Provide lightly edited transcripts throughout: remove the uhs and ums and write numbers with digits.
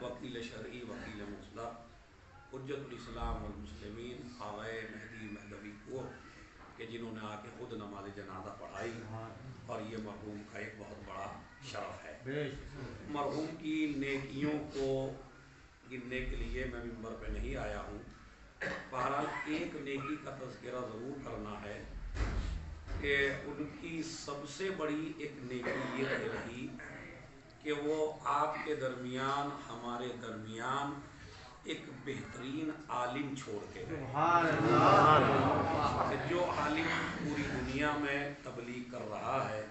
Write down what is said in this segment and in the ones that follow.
وکیل شرعی وکیل مطلق حجت الاسلام والمسلمین آغا مہدی مہدوی کو کہ جنہوں نے آ کے خود نماز جنازہ پڑھائی اور یہ مرحوم کا ایک بہت بڑا شرف ہے. مرحوم کی نیکیوں کو گننے کے لیے میں منبر پہ نہیں آیا ہوں. بہرحال ایک نیکی کا تذکرہ ضرور کرنا ہے کہ ان کی سب سے بڑی ایک نیکی یہ رہی کہ وہ آپ کے درمیان ہمارے درمیان ایک بہترین عالم چھوڑ کے گئے. جو عالم پوری دنیا میں تبلیغ کر رہا ہے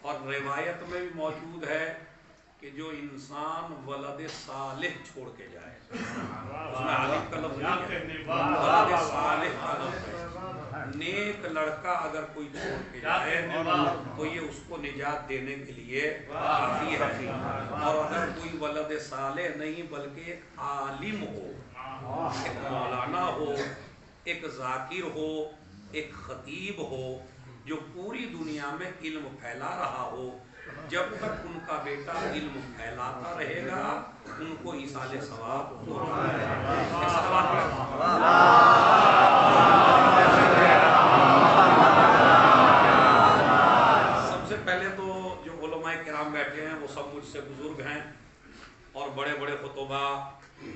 اور روایت میں بھی موجود ہے کہ جو انسان ولد صالح چھوڑ کے جائے, اس میں عالم کا لفظ نہیں ہے, ولد صالح کا لفظ ہے. نیک لڑکا اگر کوئی چھوڑ کے جائے تو یہ اس کو نجات دینے کے لیے کافی ہے. اور اگر کوئی ولد صالح نہیں بلکہ ایک عالم ہو, ایک مولانا ہو, ایک ذاکر ہو, ایک خطیب ہو, جو پوری دنیا میں علم پھیلا رہا ہو, جب تک ان کا بیٹا علم پھیلاتا رہے گا ان کو ایصال ثواب ہوتا رہے گا. سب سے پہلے تو جو علماء کرام بیٹھے ہیں وہ سب مجھ سے بزرگ ہیں اور بڑے بڑے خطباء,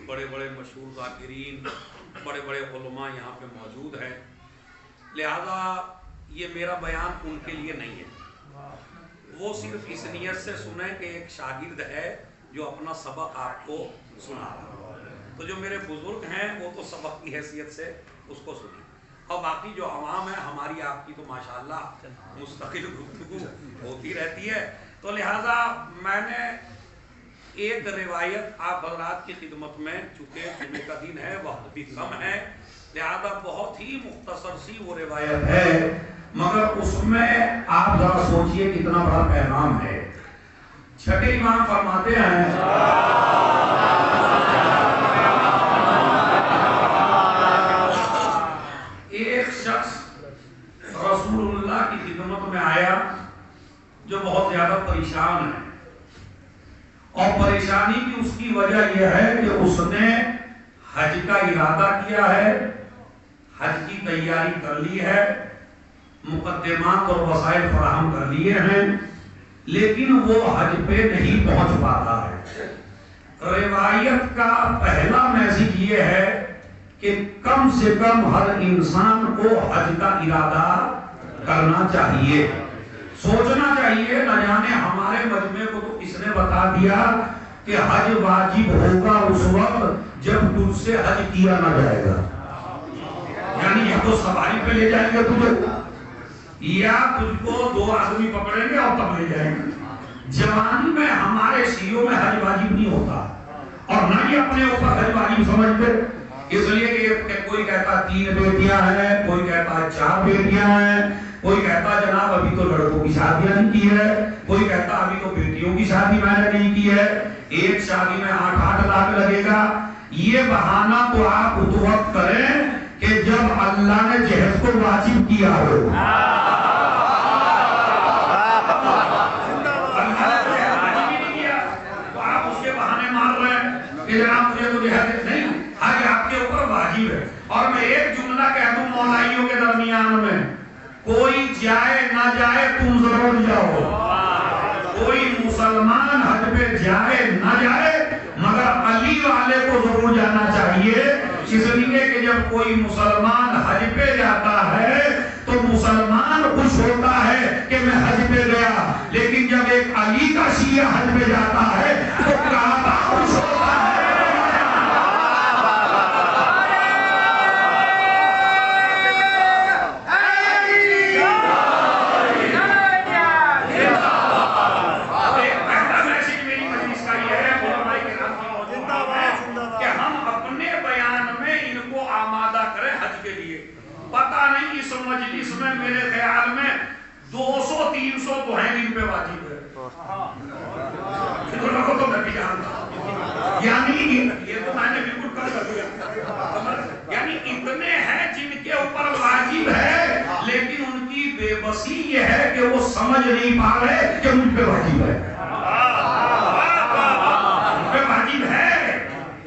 بڑے بڑے مشہور ذاکرین, بڑے بڑے علماء یہاں پہ موجود ہیں. لہذا یہ میرا بیان ان کے لیے نہیں ہے، وہ صرف اس نیت سے سنیں کہ ایک شاگرد ہے جو اپنا سبق آپ کو سنا رہا ہے، تو جو میرے بزرگ ہیں وہ تو سبق کی حیثیت سے اس کو سنیں، اور باقی جو عوام ہے ہماری آپ کی تو ماشاءاللہ مستقل گفتگو ہوتی رہتی ہے، تو لہٰذا میں نے ایک روایت آپ حضرات کی خدمت میں، چونکہ جمعے کا دن ہے وقت بھی کم ہے، لہذا بہت ہی مختصر سی وہ روایت ہے، مگر اس میں آپ ذرا سوچئے کتنا بڑا پیغام ہے۔ چھٹے امام فرماتے ہیں ایک شخص رسول اللہ کی خدمت میں آیا جو بہت زیادہ پریشان ہے، اور پریشانی کی اس کی وجہ یہ ہے کہ اس نے حج کا ارادہ کیا ہے، حج کی تیاری کر لی ہے، مقدمات اور وسائل فراہم کر لیے ہیں، لیکن وہ حج پہ نہیں پہنچ پاتا ہے۔ روایت کا پہلا میسج یہ ہے کہ کم سے کم ہر انسان کو حج کا ارادہ کرنا چاہیے، سوچنا چاہیے، نہ جانے ہمارے مجمع کو تو کس نے بتا دیا کہ حج واجب ہوگا اس وقت جب تجھ سے حج کیا نہ جائے گا، یعنی یہ تو سواری پہ لے جائیں گے تجھے، یا تجھ کو دو آدمی پکڑیں گے اور تب لے جائیں گے۔ جوانی میں ہمارے شیعوں میں حج واجب نہیں ہوتا، اور نہ ہی اپنے اوپر حج واجب سمجھتے، اس لیے کہ کوئی کہتا 3 بیٹیاں ہیں، کوئی کہتا 4 بیٹیاں ہیں، کوئی کہتا جناب ابھی تو لڑکوں کی شادیاں نہیں کی ہے، کوئی کہتا ابھی تو بیٹیوں کی شادی میں نے نہیں کی ہے، ایک شادی میں 8 لاکھ لگے گا۔ یہ بہانہ تو آپ اس وقت کریں کہ جب اللہ نے جہیز کو واجب کیا ہو، اور میں ایک جملہ کہہ دوں مولائیوں کے درمیان میں، کوئی جائے نہ جائے تم ضرور جاؤ، کوئی مسلمان حج پہ جائے نہ جائے مگر علی والے کو ضرور جانا چاہیے، اس لیے کہ جب کوئی مسلمان حج پہ جاتا ہے تو مسلمان خوش ہوتا ہے کہ میں حج پہ گیا، لیکن جب ایک علی کا شیعہ حج پہ جاتا ہے تو کعبہ خوش ہوتا ہے۔ مجلس میں میرے خیال میں 200-300 تو ہیں جن پہ واجب ہے، کتنے کو تو میں بھی جانتا، یعنی یہ تو میں نے بالکل کر دیا، یعنی اتنے ہیں جن کے اوپر واجب ہے، لیکن ان کی بے بسی یہ ہے کہ وہ سمجھ نہیں پا رہے کہ ان پہ واجب ہے، ان پہ واجب ہے،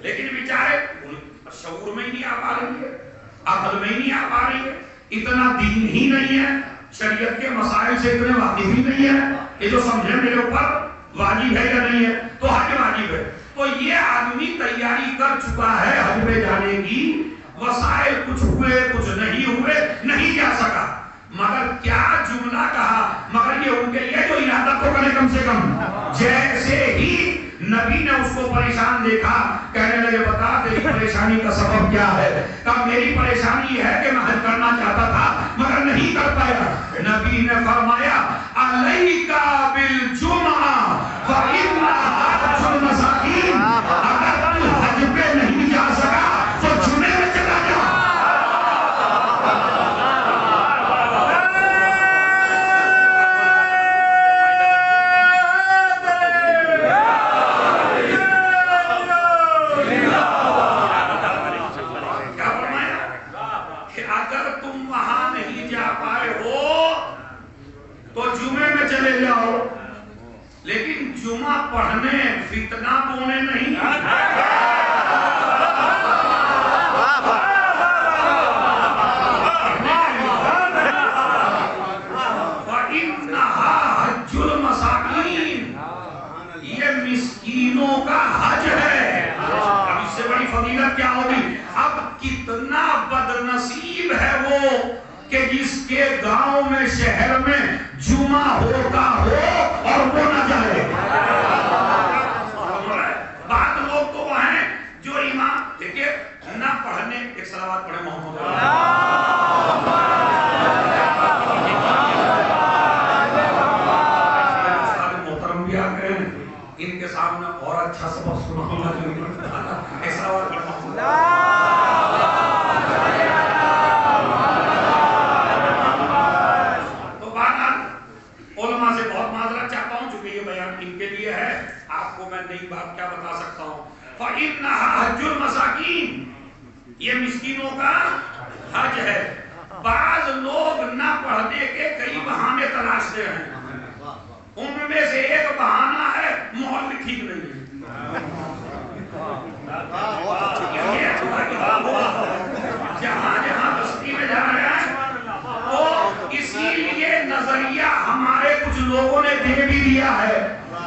لیکن بیچارے شعور میں ہی نہیں آ پا رہی ہے، عقل میں ہی نہیں آ پا رہی ہے، اتنا دین ہی نہیں ہے، شریعت کے مسائل سے اتنے واقف ہی نہیں ہے کہ جو سمجھے میرے اوپر واجب ہے یا نہیں ہے، تو حج واجب ہے۔ تو یہ آدمی تیاری کر چکا ہے حج پہ جانے کی، وسائل کچھ ہوئے کچھ نہیں ہوئے، نہیں جا سکا، مگر کیا جملہ کہا، مگر یہ ان کے لیے جو ارادہ تو کرے کم سے کم، جیسے ہی نبی نے اس کو پریشان دیکھا، کہنے لگے بتا تیری پریشانی کا سبب کیا ہے؟ کہا میری پریشانی یہ ہے کہ میں حج کرنا چاہتا تھا مگر نہیں کر پایا۔ نبی نے فرمایا علیکا بالجمعہ فإنہا حج المساکین، اگر تو حج پہ نہیں جا سکا تو جمعے میں چلا جا۔ لیکن جمعہ پڑھنے فتنہ بونے نہیں، وَإِنَّهَا حَجُّ الْمَسَاکِین، یہ مسکینوں کا حج ہے۔ اب اس سے بڑی فضیلت کیا ہوگی؟ اب کتنا بد نصیب ہے وہ کہ جس کے گاؤں میں شہر میں جمعہ ہوتا ہو اور وہ نہ جائے. بعض لوگ تو وہ ہیں جو امام دیکھیے نہ پڑھنے. ایک صلوات پڑھے محمد محترم بھی آ گئے ہیں, ان کے سامنے اور اچھا سبق سناؤں گا. ایک صلوات پڑھے محمد. تو بہرحال علماء سے بہت معذرت چاہتا ہوں چونکہ یہ بیان ان کے لیے ہے, آپ کو میں نئی بات کیا بتا سکتا ہوں. فَإِنَّهَا حَجُّ الْمَسَاكِينَ, یہ مسکینوں کا حج ہے. بعض لوگ نہ پڑھنے کے کئی بہانے تلاشتے ہیں, ان میں سے ایک بہانہ ہے ماحول ٹھیک نہیں ہے. جہاں جہاں بستی میں جا رہے ہیں تو اسی لیے نظریہ ہمارے کچھ لوگوں نے دے بھی دیا ہے,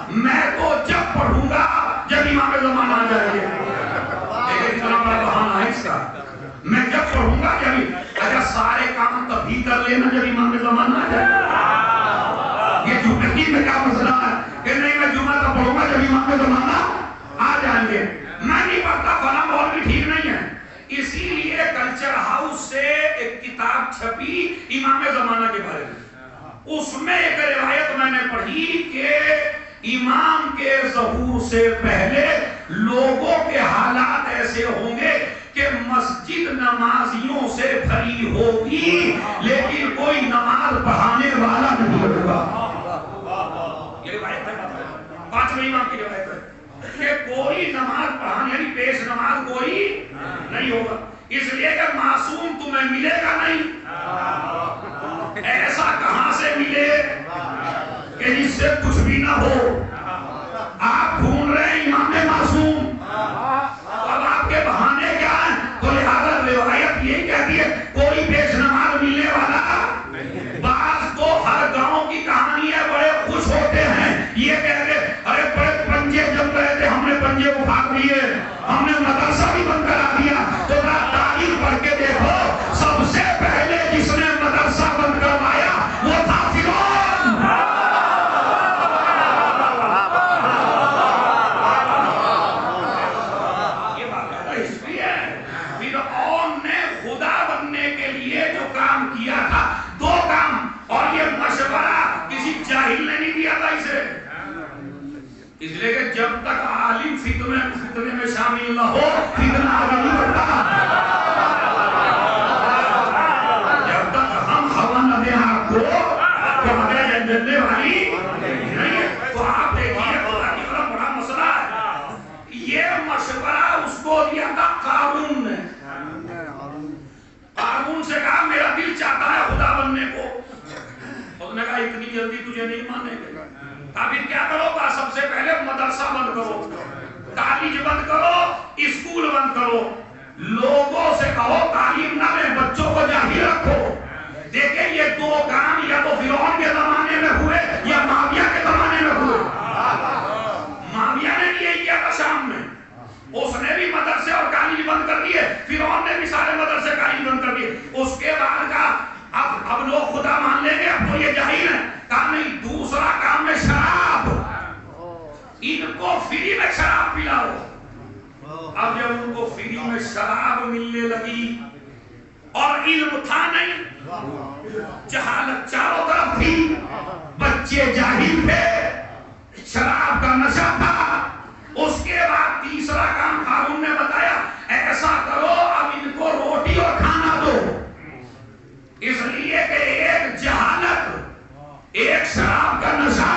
میں تو جب پڑھوں گا جب امام زمانہ آ جائے گے. اتنا بڑا بہانہ ہے اس کا, میں جب پڑھوں گا جب, اگر سارے کام تبھی کر لینا جب امام زمانہ آ جائے. یہ جمعہ میں کیا مسئلہ ہے کہ نہیں میں جمعہ تب پڑھوں گا جب امام زمانہ آ جائیں گے. میں نہیں پڑھتا فلاں ماحول بھی ٹھیک نہیں ہے. اسی لیے کلچر ہاؤس سے ایک کتاب چھپی امام زمانہ کے بارے میں. اس میں ایک روایت میں نے پڑھی کہ امام کے ظہور سے پہلے لوگوں کے حالات ایسے ہوں گے کہ مسجد نمازیوں سے بھری ہوگی لیکن کوئی نماز پڑھانے والا نہیں ہوگا. یہ روایت ہے, 5ویں امام کی روایت ہے کہ کوئی نماز پڑھانے یعنی پیش نماز کوئی نہیں ہوگا. اس لیے کہ معصوم تمہیں ملے گا نہیں. ایسا کہاں سے ملے کہ جس سے کچھ بھی نہ ہو. آپ ڈھونڈ رہے ہیں امام معصوم, اب آپ کے بہانے کیا ہیں؟ تو لہذا روایت یہی کہتی ہے کوئی پیش نماز ملنے والا. بعض تو ہر گاؤں کی کہانی ہے, بڑے خوش ہوتے ہیں یہ کہہ کے ارے بڑے پنجے جم رہے تھے, ہم نے پنجے اٹھا دیے, ہم نے مدرسہ بھی بند کرا دیا. تو تاریخ پڑھ کے دیکھو, سب سے پہلے جس نے مدرسہ بند کروایا وہ تھا فرعون. یہ باقاعدہ ہسٹری ہے. فرعون نے خدا بننے کے لیے جو کام کیا تھا, 2 کام, اور یہ مشورہ کسی جاہل نے نہیں دیا تھا اسے. اس لیے کہ جب تک عالم فتنے میں شامل نہ ہو فتنہ آگے نہیں بڑھتا. جب تک ہم ہوا نہ دیں آپ کو تو ہمیں جننے والی نہیں ہے. تو آپ دیکھیے بڑا مسئلہ ہے. یہ مشورہ اس کو دیا تھا قارون نے. قارون سے کہا میرا دل چاہتا ہے خدا بننے کو. اس نے کہا اتنی جلدی تجھے نہیں مانیں گے. پھر کیا کرو گا؟ سب سے پہلے مدرسہ بند کرو, کالج بند کرو, اسکول بند کرو, لوگوں سے کہو تعلیم نہ لیں, بچوں کو جاہل رکھو. دیکھیں یہ 2 کام یا تو فرعون کے زمانے میں ہوئے یا معاویہ کے زمانے میں ہوئے. معاویہ نے بھی یہی کیا تھا شام میں, اس نے بھی مدرسے اور کالج بند کر دیے. فرعون نے بھی سارے مدرسے کالج بند کر دیے. اس کے بعد کا اب لوگ خدا مان لیں گے, اب تو یہ جاہل ہیں. کہا نہیں, دوسرا کام ہے شراب, ان کو فری میں شراب پلاؤ. اب جب ان کو فری میں شراب ملنے لگی اور علم تھا نہیں, جہالت چاروں طرف تھی, بچے جاہل تھے, شراب کا نشہ تھا. اس کے بعد تیسرا کام ہارون نے بتایا, ایسا کرو اب ان کو روٹی اور کھانا دو. اس لیے کہ ایک جہالت, ایک شراب کا نشہ,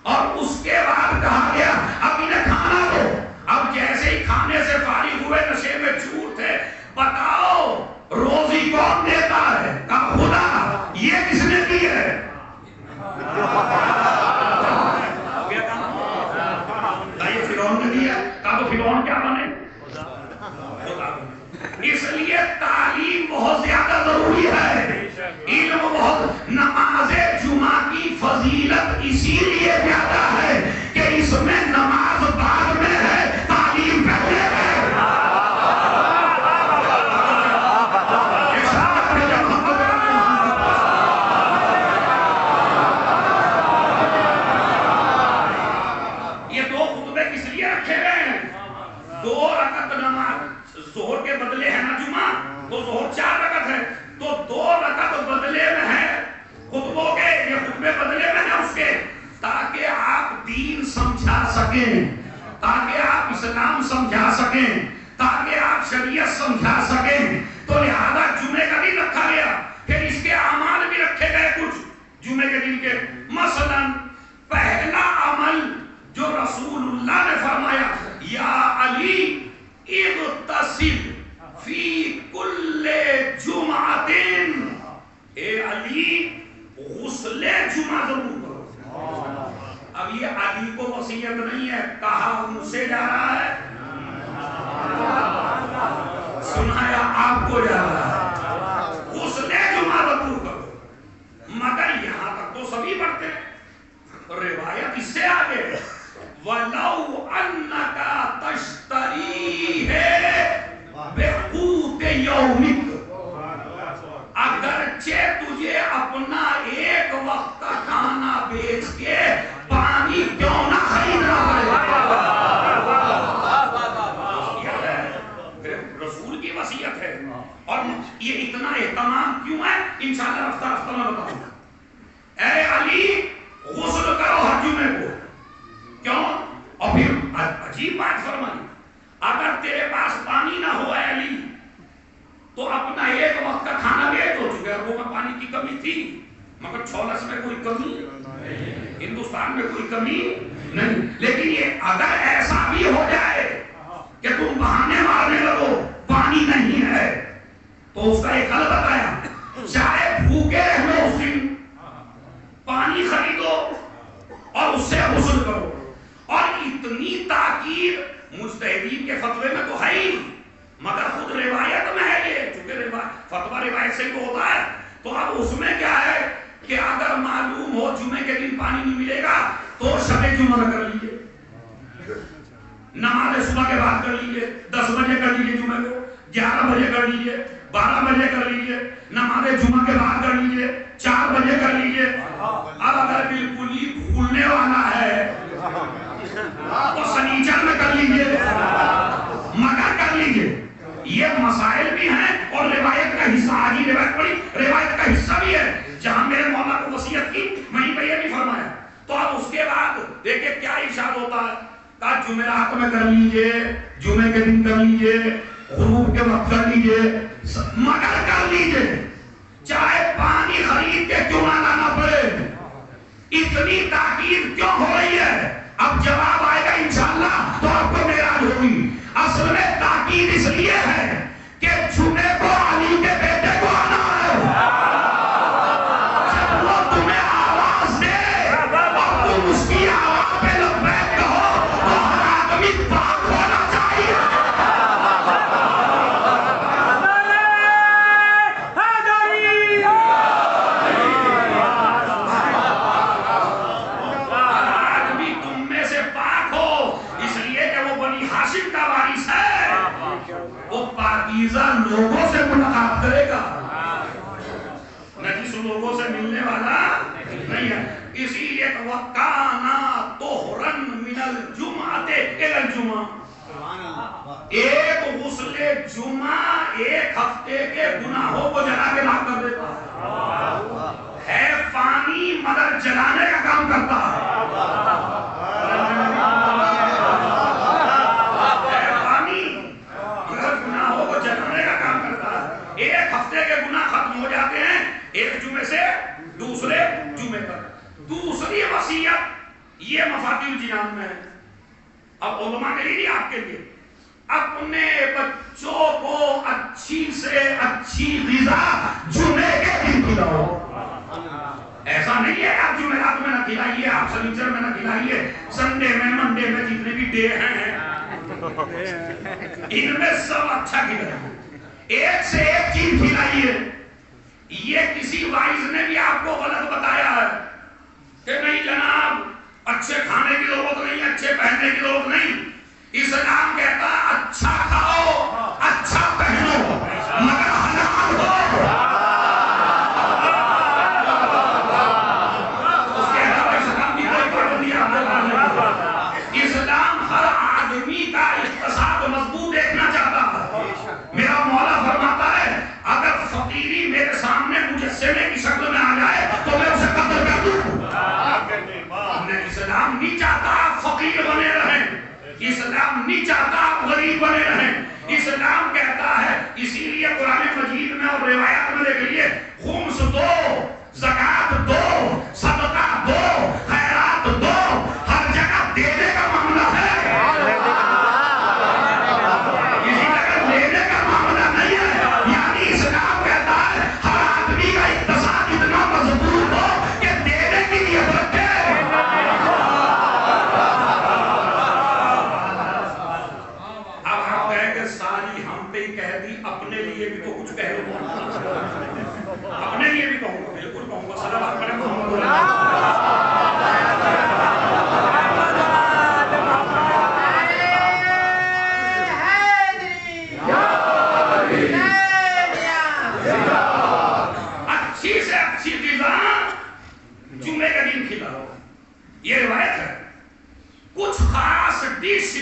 اور اس کے بعد کہا گیا اب انہیں کھانا دو. اب جیسے ہی کھانے سے فارغ ہوئے نشے میں چور تھے, بتاؤ روزی کون دیتا ہے؟ کہا خدا. یہ کس نے دی ہے؟ یہ فرعون نے دیا. کہا تو فرعون کیا بنے؟ اس لیے تعلیم بہت زیادہ ضروری ہے, علم بہت. نماز جمعہ کی فضیلت اسی لیے زیادہ ہے کہ اس میں نماز بعد میں ہے, تعلیم پہلے ہے. جب ہم سکیں، تاکہ آپ اسلام سمجھا سکیں، تاکہ آپ شریعت سمجھا سکیں، تو لہذا جمعے کا دن رکھا گیا. پھر اس کے اعمال بھی رکھے گئے کچھ جمعے کے دن کے. مثلا پہلا عمل جو رسول اللہ نے فرمایا، یا علی اغتسل فی کل جمعۃ، اے علی غسل جمعہ ضرور کرو. اب یہ علی کو وصیت نہیں ہے، کہا ان سے جا رہا ہے، سنایا آپ کو جا رہا ہے. غسل جمعہ ضرور کرو. مگر یہاں تک تو سبھی پڑھتے ہیں. روایت اس سے آگے، وَلَوْ أَنَّكَ تَشْتَرِيهِ بِقُوتِ يَوْمِكَ، اگرچہ تجھے اپنا ایک وقت کا کھانا بیچ کے پانی کیوں نہ خریدنا پڑے. رسول کی وصیت ہے. اور یہ اتنا اہتمام کیوں ہے انشاءاللہ رفتہ رفتہ میں بتاؤں گا. اے علی غسل کرو ہر جمعے کو. کیوں؟ اور پھر عجیب بات فرمائی، اگر تیرے پاس پانی نہ ہو اے علی تو اپنا ایک وقت کا کھانا بیچ. ہو چکے اربوں میں پانی کی کمی تھی، مگر چھولس میں کوئی کمی نہیں، ہندوستان میں کوئی کمی نہیں. لیکن یہ اگر ایسا بھی ہو جائے کہ تم بہانے مارنے لگو پانی نہیں ہے، تو اس کا ایک حل بتایا، چاہے بھوکے رہ لو اس دن، پانی خریدو اور اس سے غسل کرو. اور اتنی تاکید مجتہدین کے فتوے میں تو ہے ہی، مگر خود روایت میں ہے یہ، چونکہ فتویٰ روایت سے تو ہوتا ہے. تو اب اس میں کیا ہے کہ اگر معلوم ہو جمعے کے دن پانی نہیں ملے گا تو شب جمعہ کر لیجئے، نماز صبح کے بعد کر لیجئے، 10 بجے کر لیجئے جمعے کو، 11 بجے کر لیجئے، 12 بجے کر لیجئے، نماز جمعہ کے بعد کر لیجئے، 4 بجے کر لیجئے. اب اگر بالکل ہی بھولنے والا ہے تو سنیچر میں کر لیجئے، مگر کر لیجئے. یہ مسائل بھی ہیں اور روایت کا حصہ، آج ہی روایت پڑھی، روایت کا حصہ بھی ہے. جہاں میرے مولا کو وصیت کی وہیں پہ یہ بھی فرمایا. تو اب اس کے بعد دیکھیں کیا ارشاد ہوتا ہے، کہا جمعرات میں کر لیجئے، جمعے کے دن کر لیجئے، غروب کے وقت کر لیجئے، مگر کر لیجئے چاہے پانی خرید کے کیوں نہ لانا پڑے. اتنی تاکید کیوں ہو رہی ہے؟ اب جواب آئے گا انشاءاللہ تو آپ کو معراج ہوگی. اصل میں تاکید اس لیے ہے کہ جمعے کو علی کے بیٹے کو آنا ہے. جب وہ تمہیں آواز دے اور تم اس کی آواز پہ لبیک کہو تو ہر آدمی پاک ہونا چاہیے. لوگوں سے ملاقات کرے گا، نجس لوگوں سے ملنے والا نہیں ہے. اسی لیے وَكَانَ طُهْرًا مِنَ الْجُمْعَةِ إِلَى الْجُمْعَةِ، ایک غسل جمعہ ایک ہفتے کے گناہوں کو جلا کے معاف کر دیتا ہے. پانی مگر جلانے کا کام کرتا ہے. ایک ہفتے کے گناہ ختم ہو جاتے ہیں ایک جمعے سے دوسرے جمعے تک. دوسری وصیت یہ مفاتیح الجنان میں ہے. اب علماء کے لیے آپ کے لیے، اپنے بچوں کو اچھی سے اچھی غذا جمعے کے دن کھلاؤ. ایسا نہیں ہے آپ جمعرات میں نہ کھلائیے، آپ سنیچر میں نہ کھلائیے، سنڈے میں، منڈے میں، جتنے بھی ڈے ہیں ان میں سب اچھا کھلائیے، ایک سے ایک چیز کھلائیے. یہ کسی وائز نے بھی آپ کو غلط بتایا ہے کہ نہیں جناب اچھے کھانے کی ضرورت نہیں، اچھے پہننے کی ضرورت نہیں. اسلام کہتا اچھا کھاؤ، اچھا پہنو، مگر حلال ہو. اس کے علاوہ اسلام کی کوئی پابندی آپ کو نہیں. اسلام ہر آدمی کا اقتصاد مضبوط دیکھنا چاہتا ہے. میرا مولا فرماتا ہے اگر فقیری میرے سامنے مجسمے کی شکل میں آ جائے تو میں اسے قتل کر اسلام نہیں چاہتا آپ غریب بنے رہیں. اسلام کہتا ہے, اسی لیے قرآن مجید میں اور روایات میں دیکھیے, خمس دو, زکات دو, صدقہ دو, خیرات دو, ہر جگہ دینے کا معاملہ ہے. کسی جگہ لینے کا معاملہ نہیں ہے. یعنی اسلام کہتا ہے ہر آدمی کا اقتصاد اتنا مضبوط ہو کہ دینے کی نیت رکھے. اب آپ کہیں کہ ساری ہم پہ ہی کہہ دی, اپنے لیے بھی تو کچھ کہہ لو. اپنے لیے بھی کہوں گا, بالکل کہوں گا. صلوات پڑھیں محمد علیہ. اچھی سے اچھی غذا جمعے کے دن کھلاؤ, یہ روایت ہے. کچھ خاص ڈش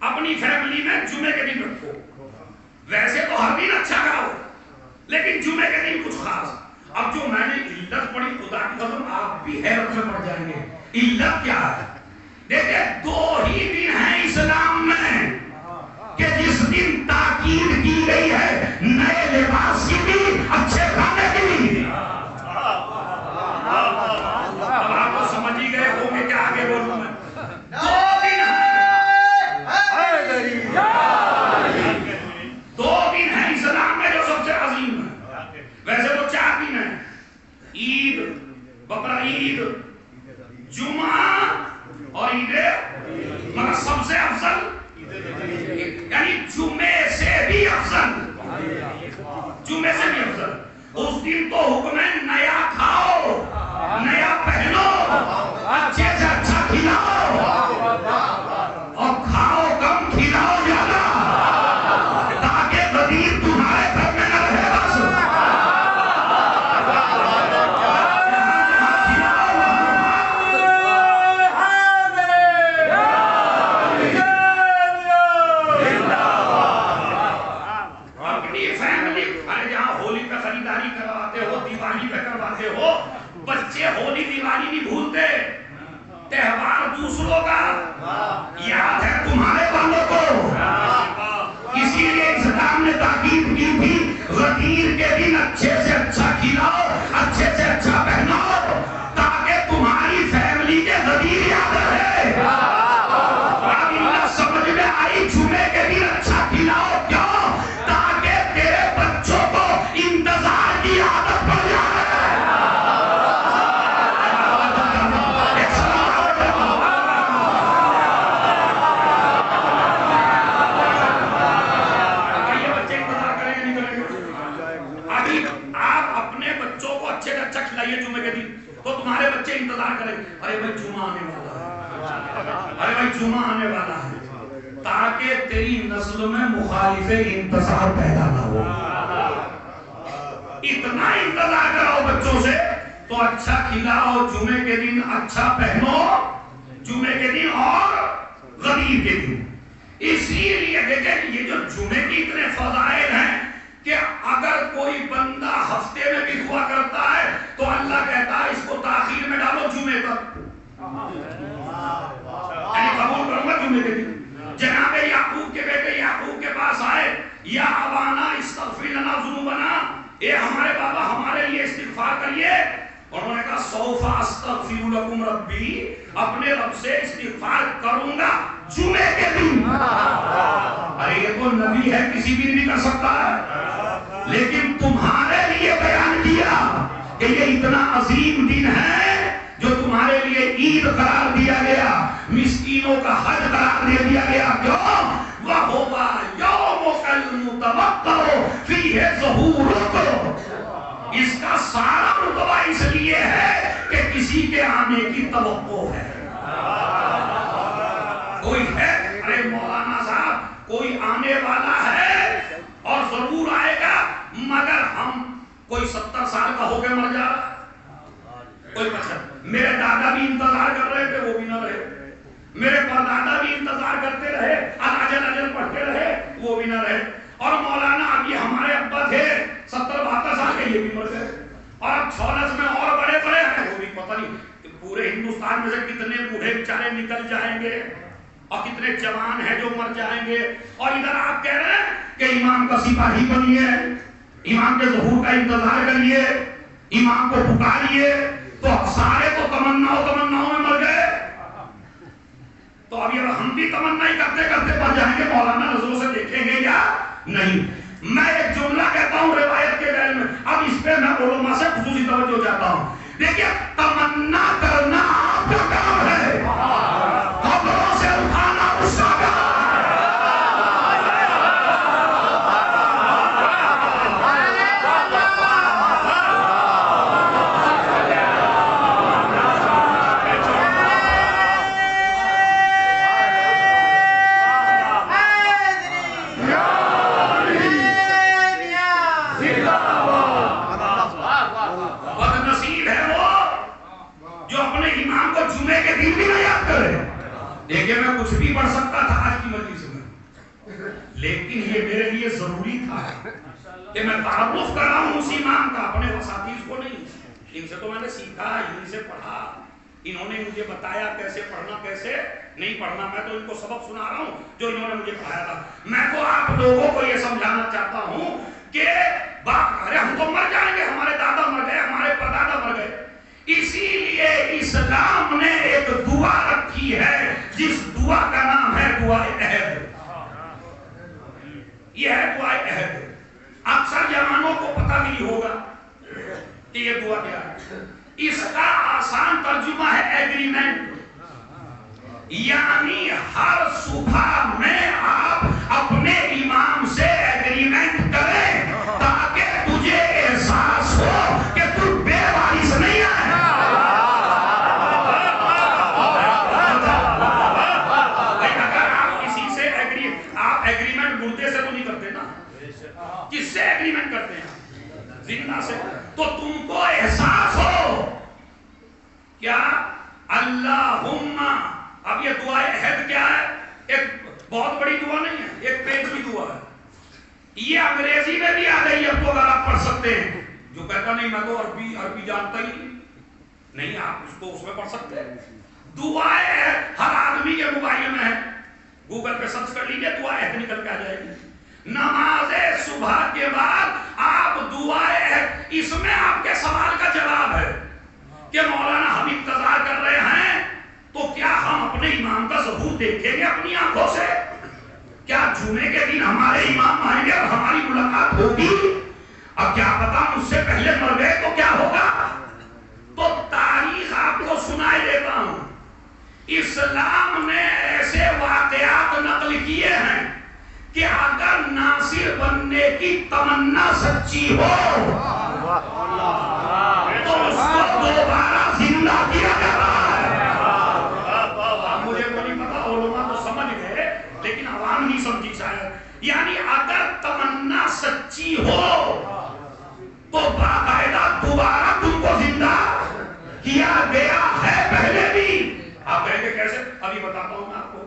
اپنی فیملی میں جمعے کے دن رکھو. ویسے تو ہر دن اچھا کھاؤ, لیکن جمعے کے دن کچھ خاص. اب جو میں نے علت پڑھی, خدا کی قسم آپ بھی حیرت میں پڑ جائیں گے. علت کیا ہے؟ دیکھیں, 2 ہی دن ہیں اسلام میں کہ جس دن تاکید کی گئی ہے نئے لباس کی بھی, اچھے کھانے کی بھی. اب آپ تو سمجھ ہی گئے ہوں گے کیا آگے بولوں میں. 2 دن ہیں اسلام میں جو سب سے عظیم ہے. ویسے تو 4 دن ہیں, عید, بقرعید, جمعہ اور عید, مگر سب سے افضل یعنی جمعے سے بھی افضل. جمعے سے بھی افضل. اس دن تو حکم ہے نیا کھاؤ, نیا پہنو, اچھے سے اچھا کھلاؤ, اور کھاؤ کم کھلاؤ زیادہ, تاکہ غریب تمہارے گھر میں نہ رہے. بس اپنی فیملی, ارے جہاں ہولی پہ خریداری کرواتے ہو, دیوالی پہ کرواتے ہو, بچے ہولی دیوالی نہیں بھولتے. تہوار دوسروں کا یاد ہے تمہارے والوں کو. اسی لیے اسلام نے تاکید کی تھی غدیر کے دن اچھے سے اچھا کھلاؤ, اچھے سے اچھا پہناؤ, تاکہ تمہاری فیملی کے غدیر یاد رہے. اب ان سمجھ میں آئی, جمعے کے دن اچھا کھلاؤ کیوں؟ تاکہ تیرے بچوں کو انتظار کی عادت پڑ جائے. جمعے کے دن تو تمہارے بچے انتظار کریں, ارے بھائی جمعہ آنے والا ہے, ارے بھائی جمعہ آنے والا ہے, تاکہ تیری نسل میں مخالف انتظار پیدا نہ ہو. اتنا انتظار کراؤ بچوں سے, تو اچھا کھلاؤ جمعے کے دن, اچھا پہنو جمعے کے دن اور غدیر کے دن. اسی لیے دیکھیں یہ جو جمعے کی اتنے فضائل ہیں کہ اگر کوئی بندہ ہفتے میں بھی دعا کرتا ہے تو اللہ کہتا ہے اس کو تاخیر میں ڈالو جمعے تک, یعنی قبول کروں گا جمعے کے دن. جناب یعقوب کے بیٹے یعقوب کے پاس آئے, یا ابانا استغفر لنا ذنوبنا, اے ہمارے بابا ہمارے لیے استغفار کریے. انہوں نے کہا سوف استغفر لکم ربی, اپنے رب سے استغفار کروں گا جمعے کے دن. ارے یہ تو نبی ہے, کسی بھی نہیں کر سکتا ہے, لیکن تمہارے لیے بیان کیا کہ یہ اتنا عظیم دن ہے جو تمہارے لیے عید قرار دیا گیا, مسکینوں کا حج قرار دے دیا گیا. کیوں؟ وَهُوَ يَوْمُكَ الْمُتَوَقَّعُ فِيهِ ظُهُورُكُمْ. اس کا سارا رتبہ اس لیے ہے کہ کسی کے آنے کی توقع ہے. کوئی ہے, ارے مولانا صاحب کوئی آنے والا ہے اور ضرور آئے گا, مگر ہم کوئی 70 سال کا ہو کے مر جا رہا, کوئی 75. میرے دادا بھی انتظار کر رہے تھے, وہ بھی نہ رہے. میرے پردادا بھی انتظار کرتے رہے, اجل پڑھتے رہے, وہ بھی نہ رہے. اور مولانا ابھی ہمارے ابا تھے 70-72 سال کے, یہ بھی مر گئے. اور اب 46 میں اور بڑے بڑے ہیں, وہ بھی پتہ نہیں پورے ہندوستان میں سے کتنے بوڑھے بیچارے نکل جائیں گے. اور کتنے جوان ہیں جو مر جائیں گے، اور ادھر آپ کہہ رہے ہیں کہ امام کا سپاہی بنیے، امام کے ظہور کا انتظار کریے، امام کو پکاریے، تو سارے تو تمناؤں میں مر گئے، تو اب ہم بھی تمنا ہی کرتے کرتے مر جائیں گے، مولانا نظروں سے دیکھیں گے یا نہیں؟ میں ایک جملہ کہتا ہوں روایت کے بارے میں، اب اس پہ میں علماء سے خصوصی توجہ چاہتا ہوں. دیکھیے تمنا کرنا آپ کا کام ہے، قبروں سے اٹھانا اس کا کام ہے. دیکھیں میں کچھ بھی پڑھ سکتا تھا آج کی مجلس میں، لیکن یہ میرے لیے ضروری تھا کہ میں تعارف کراؤں اس امام کا، اپنے اساتذہ کو نہیں. ان سے تو میں نے سیکھا، ان سے پڑھا، انہوں نے مجھے بتایا کیسے پڑھنا کیسے نہیں پڑھنا. میں تو ان کو سبق سنا رہا ہوں جو انہوں نے مجھے پڑھایا تھا. میں تو آپ لوگوں کو یہ سمجھانا چاہتا ہوں کہ ارے ہم تو مر جائیں گے، ہمارے دادا مر گئے، ہمارے پردادا مر گئے. اسی لیے اسلام نے ایک دعا رکھی ہے جس دعا کا نام ہے دعائے عہد. یہ ہے دعائے عہد. اکثر جوانوں کو پتہ نہیں ہوگا کہ یہ دعا کیا ہے. اس کا آسان ترجمہ ہے ایگریمنٹ، یعنی ہر صبح میں آپ اپنے امام سے ایگریمنٹ کریں تاکہ تجھے احساس ہو کہ تو بے وارث نہیں ہے. ایگریمنٹ مردے سے تو نہیں کرتے نا، کس سے ایگریمنٹ کرتے ہیں؟ زندہ سے. تو تم کو احساس ہو کیا اللہم، اب یہ دعائے عہد کیا ہے؟ ایک بہت بڑی دعا نہیں ہے، ایک پیج کی دعا ہے. یہ انگریزی میں بھی آ گئی، اب تو اگر آپ پڑھ سکتے ہیں. جو کہتا نہیں میں تو عربی جانتا ہی نہیں، آپ اس کو اس میں پڑھ سکتے ہیں. دعائے عہد ہر آدمی کے موبائل میں ہے، گوگل پہ سرچ کر لیجئے، دعا عہد نکل کے آ جائے گی. نماز صبح کے بعد آپ دعائے عہد، اس میں آپ کے سوال کا جواب ہے کہ مولانا ہم انتظار کر رہے ہیں، تو کیا ہم اپنے امام کا ظہور دیکھیں گے اپنی آنکھوں سے؟ کیا جمعے کے دن ہمارے امام آئیں گے اور ہماری ملاقات ہوگی؟ اب کیا پتا مجھ سے پہلے مر گئے تو کیا ہوگا؟ تو تاریخ آپ کو سنائے دیتا ہوں. اسلام نے ایسے واقعات نقل کیے ہیں کہ اگر ناصر بننے کی تمنا سچی ہو تو اس کو دوبارہ زندہ کیا جا رہا ہے. مجھے تو نہیں پتا، علماء تو سمجھ گئے لیکن عوام نہیں سمجھی شاید. یعنی اگر تمنا سچی ہو تو باقاعدہ دوبارہ تم کو زندہ کیا گیا ہے پہلے بھی. آپ کہیں گے کیسے؟ ابھی بتاتا ہوں میں آپ کو.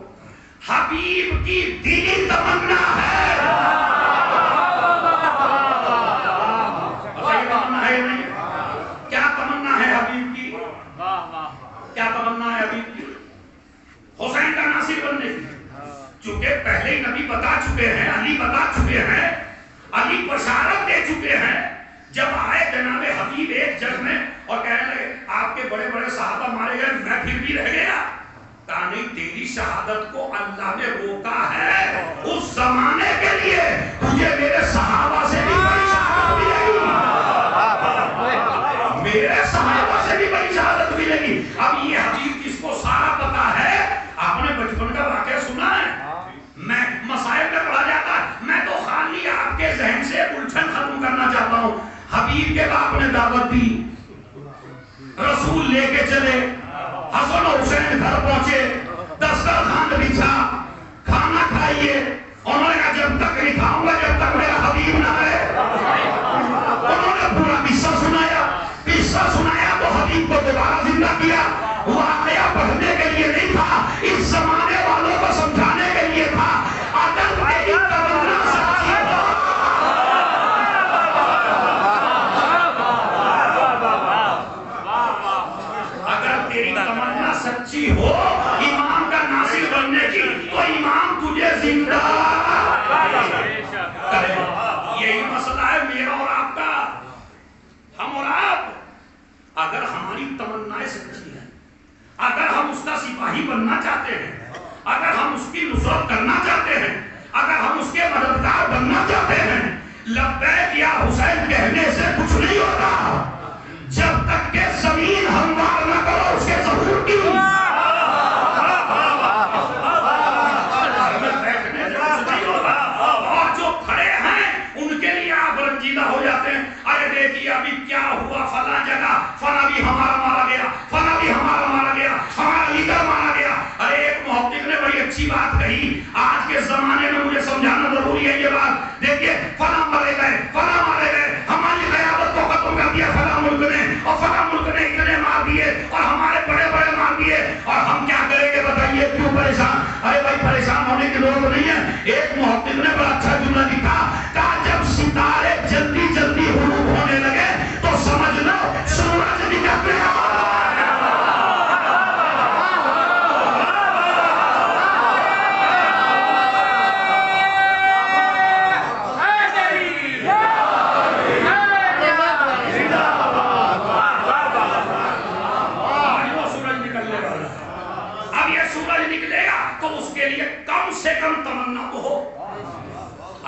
حبیب کی دلی تمنا ہے، تمنا ہے نہیں؟ کیا تمنا ہے حبیب کی؟ کیا تمنا ہے حبیب کی؟ حسین کا ناصر بننے کی. چونکہ پہلے نبی بتا چکے ہیں، علی بتا چکے ہیں، علی بشارت دے چکے ہیں. جب آئے جناب حبیب ایک جگ میں اور کہنے لگے آپ کے بڑے بڑے صحابہ مارے گئے، میں پھر بھی رہ گیا. کہا نہیں، تیری شہادت کو اللہ نے روکا ہے اس زمانے کے لیے، تجھے میرے صحابہ سے بھی بڑی شہادت ملے گی، میرے صحابہ سے بھی بڑی شہادت ملے گی. اب یہ حدیث جس کو سارا پتا ہے، آپ نے بچپن کا واقعہ سنا ہے، میں مسائل میں پڑھا جاتا ہے، میں تو خالی آپ کے ذہن سے الجھن ختم کرنا چاہتا ہوں. حبیب کے باپ نے دعوت دی، رسول لے کے چلے، حسن و حسین گھر پہنچے، دسترخوان بچھا، کھانا کھائیے. انہوں نے کہا جب تک نہیں کھاؤں گا جب تک میرا حبیب نہ آئے. انہوں نے پورا قصہ سنایا تو حبیب کو دوبارہ زندہ کیا. واقعہ پڑھنے کے لیے نہیں تھا، اس زمانے والوں کو سمجھانے کے لیے تھا. اگر میری تمنا سچی ہو، اگر تیری تمنا سچی ہو امام کا ناصر بننے کی تو امام تجھے زندہ کرے. یہی مسئلہ ہے میرا اور آپ کا. ہم اور آپ اگر ہماری تمنائیں سچی ہیں, اگر ہم اس کا سپاہی بننا چاہتے ہیں, اگر ہم اس کی نصرت کرنا چاہتے ہیں, اگر ہم اس کے مددگار بننا چاہتے ہیں, لبیک یا حسین کہنے سے کچھ نہیں ہوتا جب تک کہ زمین ہموار نہ کرو اس کے ظہور کی. اور جو کھڑے ہیں ان کے لیے آپ رنجیدہ ہو جاتے ہیں. ارے دیکھیے ابھی کیا ہوا فلاں جگہ, فلاں بھی ہمارا مارا گیا, فلاں بھی ہمارا مارا گیا, ہمارا لیڈر مارا گیا. ارے ایک محقق نے بڑی اچھی بات کہی, آج کے زمانے میں مجھے سمجھانا ضروری ہے یہ بات. دیکھیے فلاں مارے گئے, فلاں مارے گئے, ہماری قیادت کو ختم کر دیا فلاں ملک نے, اور فلاں ملک نے اتنے مار دیے اور ہمارے بڑے بڑے مار دیے, اور ہم کیا کریں گے بتائیے, کیوں پریشان؟ ارے بھائی پریشان ہونے کی ضرورت نہیں ہے. ایک محقق نے بڑا اچھا جملہ لکھا, کہا جب ستارے جلدی جلدی غروب ہونے لگے تو سمجھ لو سورج نکلنے والا ہے. کم سے کم تمنا تو ہو.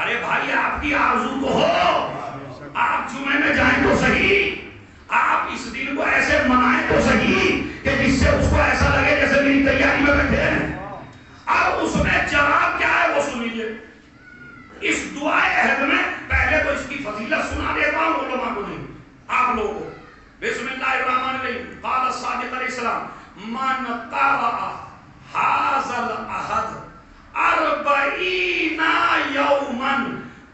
ارے بھائی آپ کی آرزو تو ہو, آپ جمعے میں جائیں تو صحیح, آپ اس دن کو ایسے منائیں تو صحیح کہ جس سے اس کو ایسا لگے جیسے میری تیاری میں بیٹھے ہیں. اب اس میں جواب کیا ہے وہ سنیے. اس دعائے عہد میں پہلے تو اس کی فضیلت سنا دیتا ہوں علماء کو نہیں آپ لوگوں کو. بسم اللہ الرحمن الرحیم. قال الصادق علیہ السلام من قرأ هذا العهد 40 يوما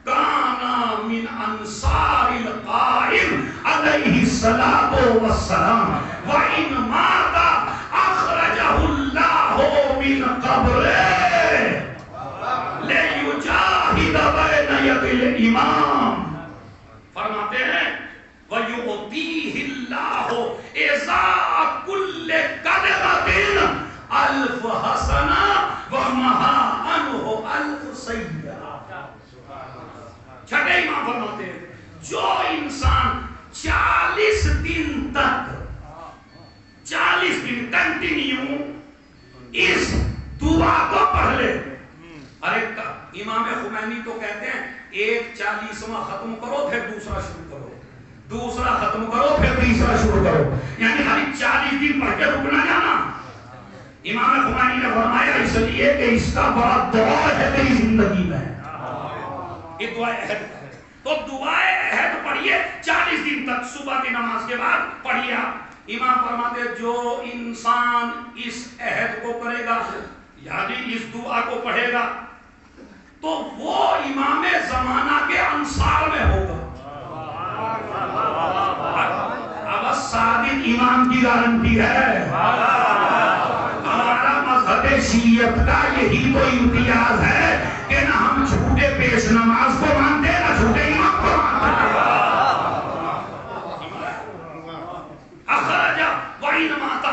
كان من انصار القائم عليه الصلاة والسلام وإن مات أخرجه الله من قبره ليجاهد بين يدي الإمام. فرماتے ہیں وَيُعْطِيهِ اللَّهُ إِذَا كُلِّ كَلِمَةٍ الف حسنہ ومحا عنہ الف سیئہ. چھٹے امام فرماتے ہیں جو انسان 40 دن تک 40 دن کنٹینیو اس دعا کو پڑھ لے. ارے امام خمینی تو کہتے ہیں ایک 40واں ختم کرو پھر دوسرا شروع کرو, دوسرا ختم کرو پھر تیسرا شروع کرو, یعنی خالی 40 دن پڑھ کے رکنا جانا. امام خمینی نے فرمایا اس لیے کہ اس کا بڑا دور ہے تیری زندگی میں. یہ دعائے عہد ہے تو دعائے عہد پڑھیے 40 دن تک, صبح کی نماز کے بعد پڑھیے آپ. امام فرماتے جو انسان اس عہد کو کرے گا یعنی اس دعا کو پڑھے گا تو وہ امام زمانہ کے انصار میں ہوگا. اب صادق امام کی گارنٹی ہے. ہمارا مذہب شیعت کا یہی تو امتیاز ہے کہ نہ ہم جھوٹے پیش نماز کو مانتے نہ جھوٹے امام کو مانتے. اخرج وہی نماتا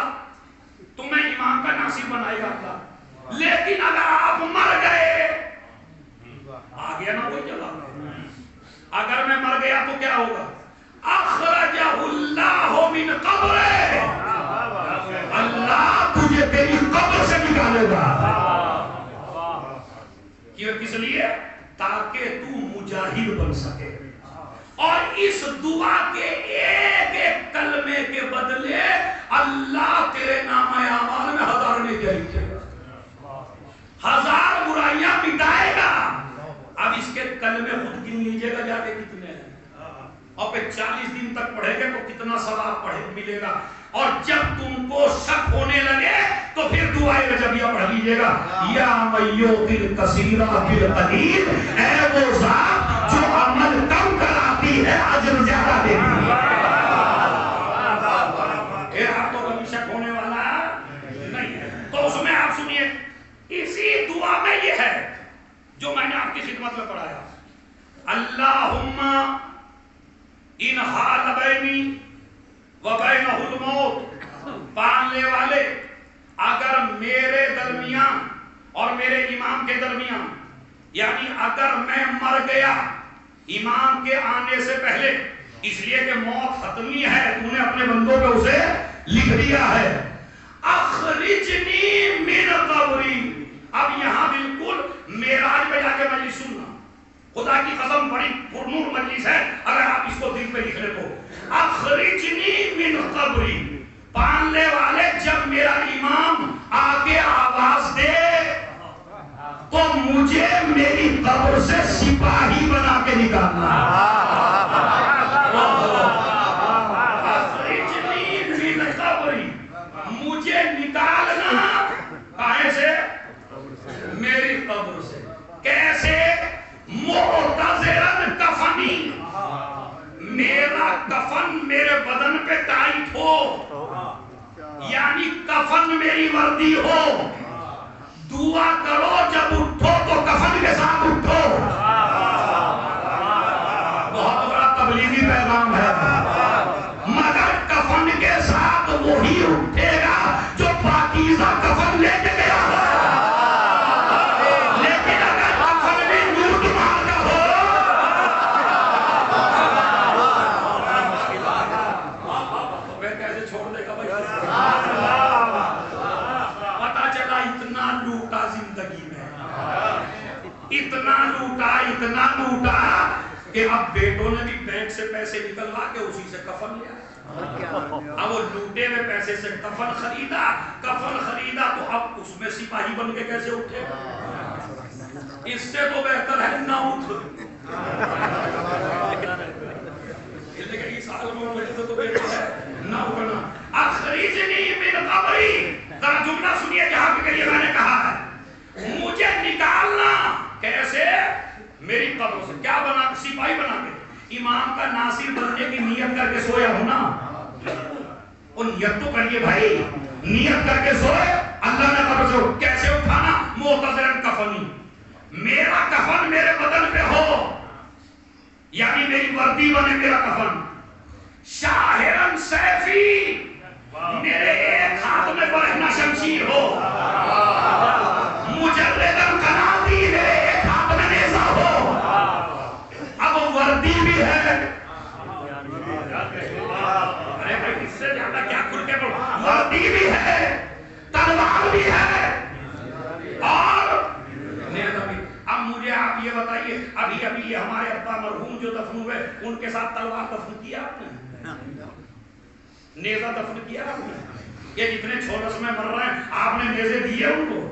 تمہیں امام کا ناصر بنائے گا اللہ, لیکن اگر آپ مر گئے آ گیا نا کوئی جواب. اگر میں مر گیا تو کیا ہوگا؟ اخرجہ اللہ من قبرہ, اللہ تجھے تیری قبر سے نکالے گا. کس لیے؟ تاکہ تو مجاہد بن سکے اور اس دعا کے ایک ایک کلمے کے بدلے اللہ تیرے نام اعمال میں 1000 نیکیاں لکھے گا, 1000 برائیاں مٹائے گا. اب اس کے کلمے خود گن لیجئے گا جا کے کتنے ہیں, اور پھر 40 دن تک پڑھے گے تو کتنا ثواب ملے گا. اور جب تم کو شک ہونے لگے تو پھر دعائے رجبیہ پڑھ لیجئے گا. یا میوتل کثیرہ بالقلیل, اے وہ ذات جو عمل کم کراتی ہے اجر زیادہ دیتی ہے. آپ کو کبھی شک ہونے والا نہیں ہے. تو اس میں آپ سنیے, اسی دعا میں یہ ہے جو میں نے آپ کی خدمت میں پڑھایا. اللہم ان حال بینی وبینہ الموت, پالنے والے اگر میرے درمیان کے درمیان، یعنی اگر میں مر گیا امام کے آنے سے پہلے، اس لیے کہ موت حتمی ہے، تو نے اپنے بندوں پہ اسے لکھ دیا ہے، اخرجنی من قبری. اب یہاں بالکل معراج پہ جا کے مجلس سننا، خدا کی قسم بڑی پرنور مجلس ہے، اگر آپ اس کو دل پہ لکھ لیں تو اخرجنی من قبری. پالنے والے جب میرا امام آگے آواز دے تو مجھے میری قبر سے سپاہی بنا کے نکالنا. اخرجنی من قبری، مجھے نکالنا کہاں سے؟ میری قبر سے. کیسے؟ معتذرن کفنی، میرا کفن میرے بدن پہ ٹائٹ ہو، یعنی کفن میری وردی ہو. دعا کرو جب اٹھو تو کفن کے ساتھ اٹھو. بہت بڑا تبلیغی پیغام ہے، مگر کفن کے ساتھ وہی اٹھے گا جو پاکیزہ کفن لے کے گیا ہے. لیکن اگر کفن بھی نور مار کا ہو، میں کیسے چھوڑ دے گا بھائی؟ پتا چلا اتنا لوٹا زندگی میں، اتنا لوٹا کہ اب بیٹوں نے بھی بینک سے پیسے نکلوا کے اسی سے کفن لیا. اب وہ لوٹے میں پیسے سے کفن خریدا تو اب اس میں سپاہی بن کے کیسے اٹھے؟ اس سے تو بہتر ہے نہ اٹھ. لیکن اس حال میں مجھے تو بہتر ہے نہ اٹھنا. اخرجنی من قبری، ذرا جملہ سنیے جہاں پہ یہ میں نے کہا ہے مجھے نکالنا. کیسے؟ میری قبر سے. کیا بنا کے؟ سپاہی بنا کے. امام کا ناصر بننے کی نیت کر کے سویا ہو نا، وہ نیت تو کریے بھائی، نیت کر کے سوئے. اللہ نے قبر سے کیسے اٹھانا؟ معتذرن کفنی، میرا کفن میرے بدن پہ ہو، یعنی میری وردی بنے میرا کفن. شاہرن سیفی، میرے ایک ہاتھ میں برہنہ شمشیر ہو. مجردن قناتی، میرے ایک ہاتھ میں نیزہ ہو. اب وردی بھی ہے، ارے بھائی اس سے زیادہ کیا کھل کے بولو. وردی بھی ہے، تلوار بھی ہے اور نیزہ بھی. اب مجھے آپ یہ بتائیے، ابھی یہ ہمارے ابا مرحوم جو دفن ہوئے ان کے ساتھ تلوار دفن کیا آپ نے؟ نیزہ دفن کیا آپ نے؟ یہ جتنے چھوٹس میں مر رہے ہیں آپ نے نیزے دیے ان کو؟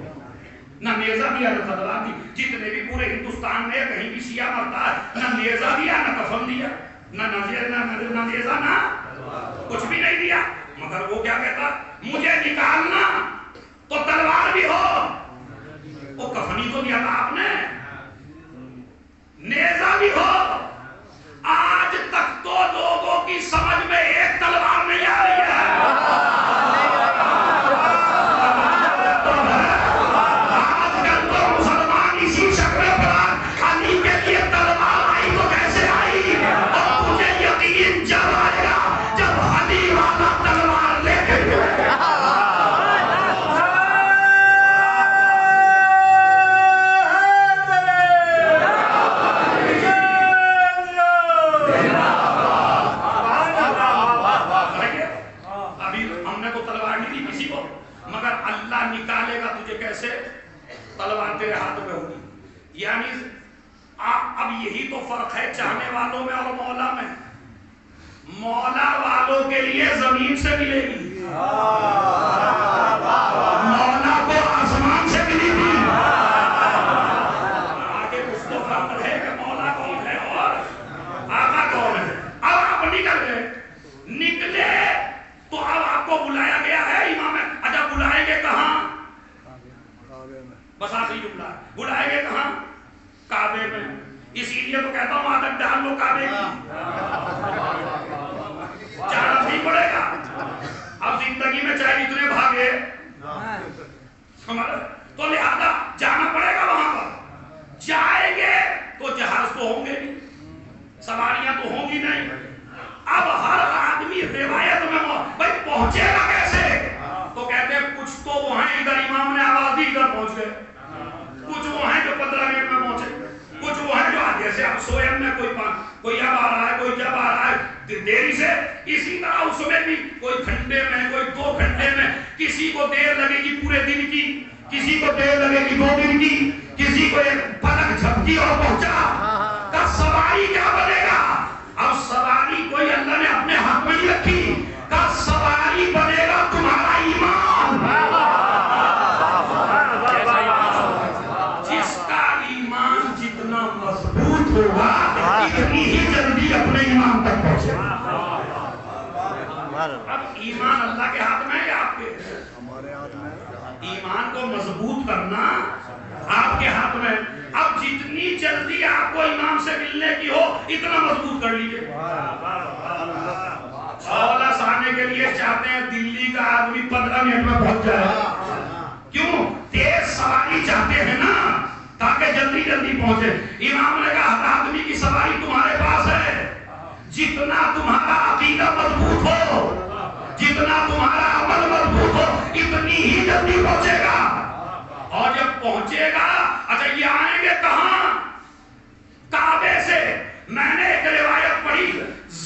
نہ نیزہ دیا نہ تلوار دی. جتنے بھی پورے ہندوستان میں کہیں بھی شیعہ مرتا ہے نہ نیزہ دیا نہ کفن دیا، نہ نیزہ نہ کچھ بھی نہیں دیا. مگر وہ کیا کہتا؟ مجھے نکالنا تو تلوار بھی ہو. وہ کفنی تو دیا تھا آپ نے، نیزہ بھی ہو. آج تک تو لوگوں کی سمجھ میں ایک تلوار نہیں آ رہی ہے. آج کل تو مسلمان اسی شکل پر علی کے لیے تلوار آئی تو کیسے آئی؟ اور مجھے یقین جب آئے گا جب علی والا تلوار لے کے نکالے گا تجھے کیسے؟ تلوار تیرے ہاتھ میں ہوگی. یعنی اب یہی تو فرق ہے چاہنے والوں میں اور مولا میں. مولا والوں کے لیے زمین سے ملے گی، مولا کو آسمان سے ملی تھی. آگے کچھ تو فرق ہے کہ مولا کون ہے اور آقا کون ہے. اب آپ نکلے تو اب آپ کو بلایا گیا ہے امام. اچھا بلائیں گے کہاں؟ بس آخری جملہ، بلائیں گے کہاں؟ کعبے میں. اسی لیے تو کہتا ہوں عادت ڈال لو کعبے کی، جانا نہیں پڑے گا. اب زندگی میں چاہے اتنے بھاگے تو لہذا جانا پڑے گا وہاں پر. جائیں گے تو جہاز تو ہوں گے نہیں، سواریاں تو ہوں گی نہیں. اب ہر آدمی روایت میں بھائی پہنچے گا کیسے؟ تو کہتے ہیں کچھ تو وہ ہیں ادھر امام نے آواز دی ادھر پہنچ گئے، کچھ وہ ہیں کسی کو دیر لگے گی پورے دن کی، کسی کو دیر لگے گی 2 دن کی، کسی کو ایک پلک جھپکی اور پہنچا، کا سواری کیا بنے گا؟ اب سواری کوئی اللہ نے اپنے ہاتھ میں نہیں رکھی، کا سواری بنے گا تمہارا ایمان۔ جس کا ایمان جتنا مضبوط ہوگا اتنی ہی جلدی اپنے ایمان تک پہنچے گا۔ اب ایمان اللہ کے ہاتھ میں ہے یا آپ کے؟ ایمان کو مضبوط کرنا آپ کے ہاتھ میں۔ اب جتنی جلدی آپ کو امام سے ملنے کی ہو اتنا مضبوط کر لیجئے۔ خولس آنے کے لیے چاہتے ہیں دلی کا آدمی 15 منٹ میں پہنچ جائے، کیوں؟ تیز سواری چاہتے ہیں نا تاکہ جلدی جلدی پہنچے۔ امام نے کہا ہر آدمی کی سواری تمہارے پاس ہے، جتنا تمہارا عقیدہ مضبوط ہو، جتنا تمہارا عمل مضبوط ہو اتنی ہی جلدی پہنچے گا۔ اور جب پہنچے گا، اچھا یہ آئیں گے کہاں؟ کعبے سے۔ میں نے ایک روایت پڑھی،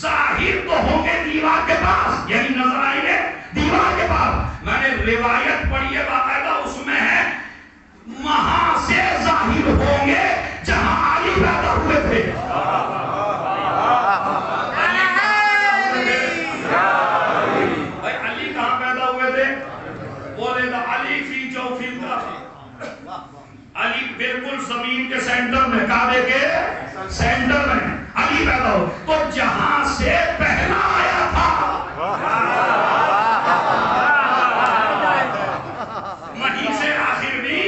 ظاہر تو ہوں گے دیوار کے پاس، یعنی نظر آئیں گے دیوار کے پاس۔ میں نے روایت پڑھی ہے باقاعدہ، اس میں ہے وہاں سے ظاہر ہوں گے جہاں علی پیدا ہوئے تھے۔ بھائی علی کہاں پیدا ہوئے تھے؟ بولے گا علی فی جوفی الکعبہ، علی بالکل زمین کے سینٹر میں، کعبے کے سینٹر میں علی پیدا ہو۔ تو جہاں سے پہلا آیا تھا وہیں سے آخر بھی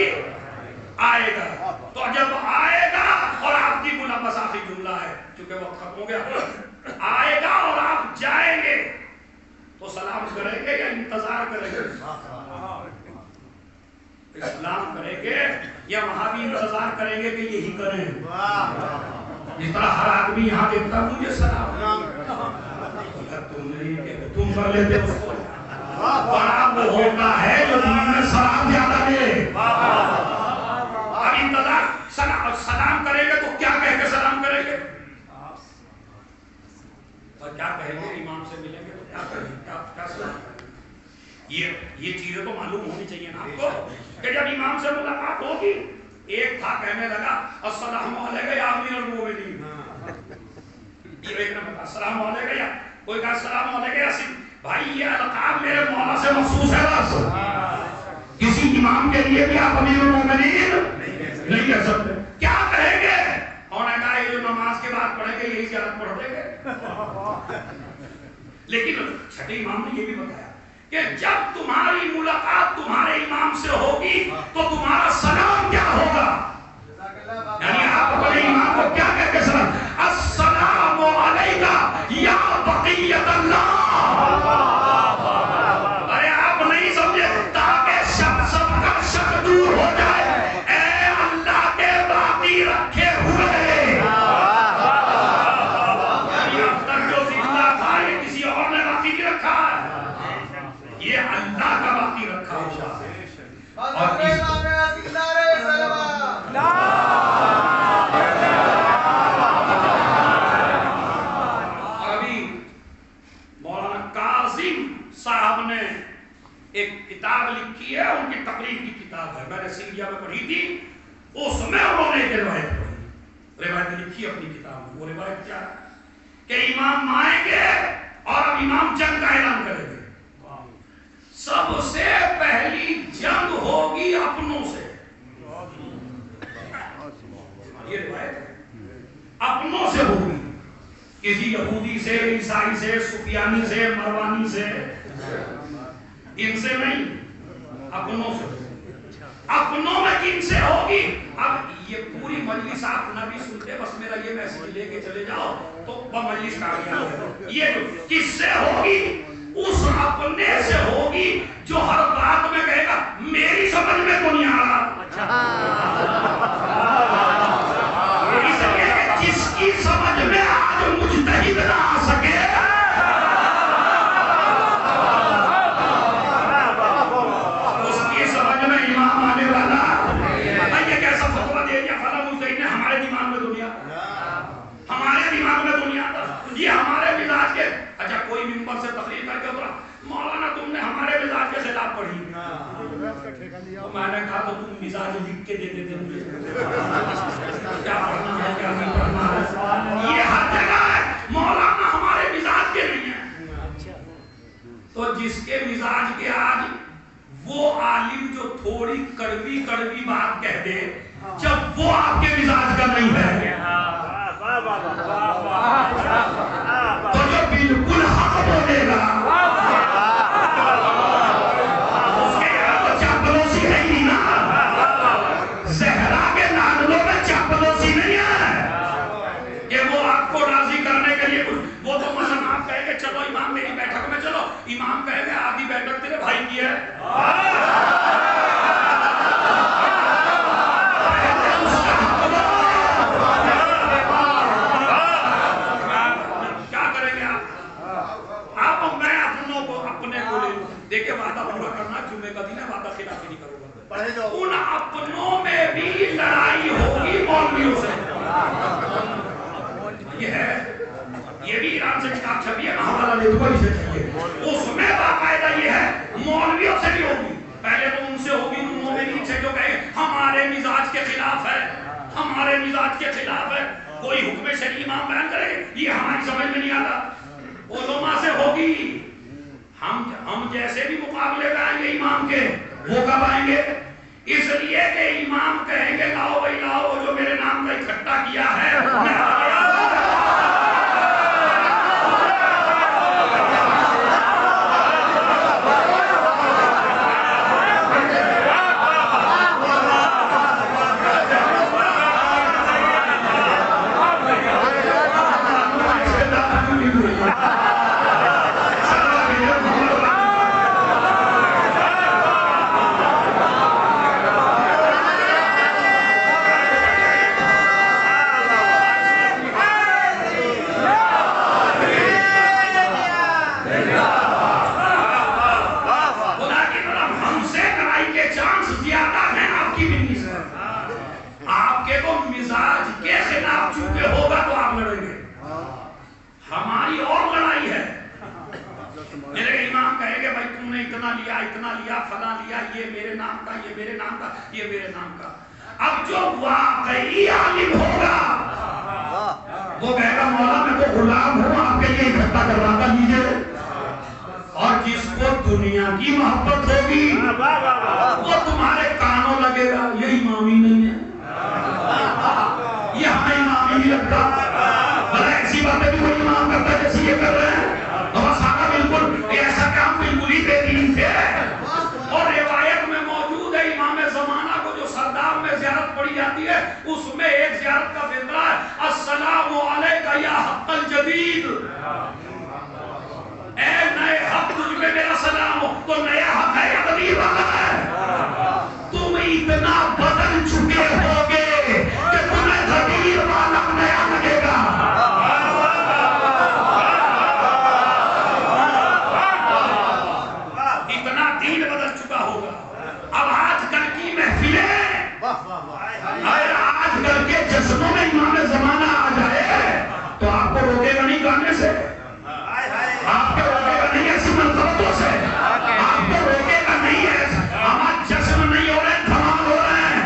آئے گا۔ تو جب آئے گا، اور آپ کی بس آخری جملہ ہے چونکہ وقت ختم ہو گیا، آئے گا اور آپ جائیں گے تو سلام کریں گے یا انتظار کریں گے؟ اسلام کریں گے یا وہاں بھی انتظار کریں گے کہ یہی کریں؟ جس طرح ہر آدمی یہاں دیکھتا مجھے سلام، تم کر لیتے اس کو، بڑا وہ ہوتا ہے جو دین میں سلام زیادہ دے۔ اب انتظار، سلام کریں گے تو کیا کہہ کے سلام کریں گے؟ اور کیا کہیں گے؟ امام سے ملیں گے تو کیا کہیں گے؟ کیا سلام کریں گے؟ یہ چیزیں تو معلوم ہونی چاہیے نا آپ کو کہ جب امام سے ملاقات ہوگی، ایک تھا کہنے لگا السلام علیکم یا امیر المومنین، یہ ایک نے بتا السلام علیکم، یا کوئی کہا السلام علیکم یا بھائی یہ القاب میرے مولا سے مخصوص ہے، بس کسی امام کے لیے بھی آپ امیر المومنین نہیں کہہ سکتے۔ کیا کہیں گے؟ انہوں نے کہا یہ جو نماز کے بعد پڑھیں گے یہی زیارت پڑھ دیں گے۔ لیکن چھٹے امام نے یہ بھی بتایا کہ جب تمہاری ملاقات تمہارے امام سے ہوگی تو تمہارا سلام کیا ہوگا؟ یعنی آپ اپنے امام کو کیا کہہ کے سلام؟ السلام علیکہ یا بقیت اللہ۔ ارے آپ نہیں سمجھے، تاکہ سب کا شک دور ہو جائے، اے اللہ کے باقی رکھے ہوئے، یعنی اب تک جو زندہ تھا یہ کسی اور نے باقی نہیں رکھا، یہ اللہ کا باقی رکھا ہوا ہے۔ اور ابھی مولانا کاظم صاحب نے ایک کتاب لکھی ہے، ان کی تقریر کی کتاب ہے، میں نے سنگیا میں پڑھی تھی، اس میں انہوں نے ایک روایت پڑھی، روایت لکھی اپنی کتاب میں۔ وہ روایت کیا ہے کہ امام آئیں گے اور اب امام جنگ کا اعلان کریں گے، سب سے پہلی جنگ ہوگی اپنوں سے، یہ روایت ہے، اپنوں سے ہوگی، کسی یہودی سے، عیسائی سے، سفیانی سے، مروانی سے، ان سے نہیں، اپنوں سے۔ اپنوں میں کن سے ہوگی؟ اب یہ پوری مجلس آپ نہ بھی سنتے، بس میرا یہ میسج لے کے چلے جاؤ تو مجلس کامیاب ہے۔ یہ کس سے ہوگی؟ اس اپنے سے ہوگی جو ہر بات میں کہے گا میری سمجھ میں تو نہیں آ رہا، اس لیے کہ جس کی سمجھ میں آج مجتہد نہ آ سکے، اس کی سمجھ میں امام آنے والا یہ کیسا فتویٰ دے دیا فلاں مجتہد نے، ہمارے دماغ میں دنیا، ہمارے دماغ میں دنیا تھا، یہ ہمارے مزاج کے۔ اچھا کوئی منبر سے تقریر کر کے بولا مولانا تم نے ہمارے مزاج کے خلاف پڑھی، تو میں نے کہا تو تم مزاج لکھ کے دے دیتے مجھے کیا پڑھنا ہے کیا نہیں پڑھنا ہے. یہ ہر جگہ ہے. مولانا ہمارے مزاج کے نہیں ہیں. تو جس کے مزاج کے آج وہ عالم جو تھوڑی کڑوی کڑوی بات کہہ دے جب وہ آپ کے مزاج کا نہیں ہے تو جو بالکل حق بولے گا اس کے یہاں تو چاپلوسی ہے ہی نا. زہرا کے ناگلوں میں چاپلوسی نہیں ہے کہ وہ آپ کو راضی کرنے کے لیے کچھ. وہ تو مثلا آپ کہیں گے چلو امام میری بیٹھک میں چلو, امام کہیں گے آدھی بیٹھک تیرے بھائی کی ہے. دیکھیں وعدہ پورا کرنا, جمعے کا دن ہے, وعدہ خلافی نہیں کروں گا. ان اپنوں میں بھی لڑائی ہوگی مولویوں سے. یہ ہے, یہ بھی ایران سے کتاب چھپی ہے, حوالہ لے دو اسے چاہیے. اس میں باقاعدہ یہ ہے مولویوں سے بھی ہوگی. پہلے تو ان سے ہوگی انہوں میں نیچے جو کہے ہمارے مزاج کے خلاف ہے, ہمارے مزاج کے خلاف ہے. کوئی حکم شرعی امام بیان کرے یہ ہماری سمجھ میں نہیں آتا. علماء سے ہوگی. ہم جیسے بھی مقابلے میں آئیں گے امام کے, وہ کب آئیں گے؟ اس لیے کہ امام کہیں گے لاؤ بھائی لاؤ, وہ جو میرے نام کا اکٹھا کیا ہے اتنا لیا فلاں لیا, یہ میرے نام کا, یہ میرے نام کا, یہ میرے نام کا. اب جو واقعی عالم ہوگا وہ کہے گا مولا میں تو غلام ہوں, آپ کے لیے اکٹھا کرواتا لیجئے. اور جس کو دنیا کی محبت ہوگی وہ تمہارے کانوں لگے گا, یہ امامی نہیں ہے, یہ ہمیں امامی نہیں لگتا. بھلا ایسی باتیں بھی کوئی امام کرتا جیسے یہ کر رہے ہیں. بالکل ایسا کام بالکل ہی بے دین تھے. اور روایت میں موجود ہے امام زمانہ کو جو سرداب میں زیارت پڑھی جاتی ہے اس میں ایک زیارت کا فقرہ ہے السلام علیکہ یا حق الجدید, اے نئے حق تجھ میں میرا سلام ہو. تو نیا حق ہے یا قدیم والا ہے؟ تم اتنا بدل چکے ہوگے کہ تمہیں قدیم والا نیا لگے گا. جسموں میں امام زمانہ آ جائے تو آپ کو روکے گا نہیں گانے سے, آپ کو روکے گا نہیں ایسی منقبتوں سے, آپ کو روکے گا نہیں ہے. ہمارا جشن نہیں ہو رہے, دھمال ہو رہے ہیں.